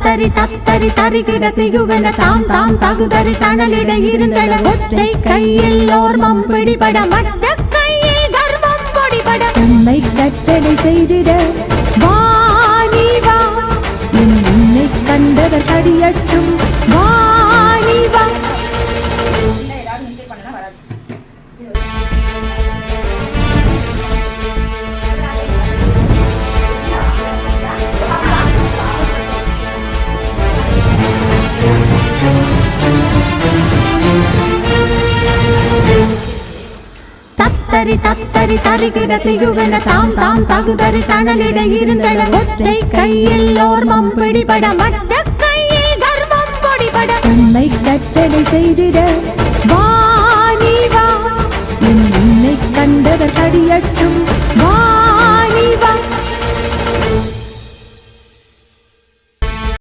தத்தரி தத்தரி தரிகிட திகுவன தாம் தாம் தகுதறி தணலிட இருந்தள ஒற்றை கையில் ஓர்மம் பிடிபட மற்ற கையில் கர்வம் பொடிபட உன்னை கற்றடை செய்திட வாணி வா உன்னை கண்டவர் கடியட்டும் வாணி வா. தத்தரி தத்தரி தரிகிட திகுவன தாம் தாம் தகுதறி தணலிட இருந்தள ஒற்றை கையில் ஓர்மம் பிடிபட மற்ற கையில் கர்வம் பொடிபட உன்னை கற்றடை செய்திட வா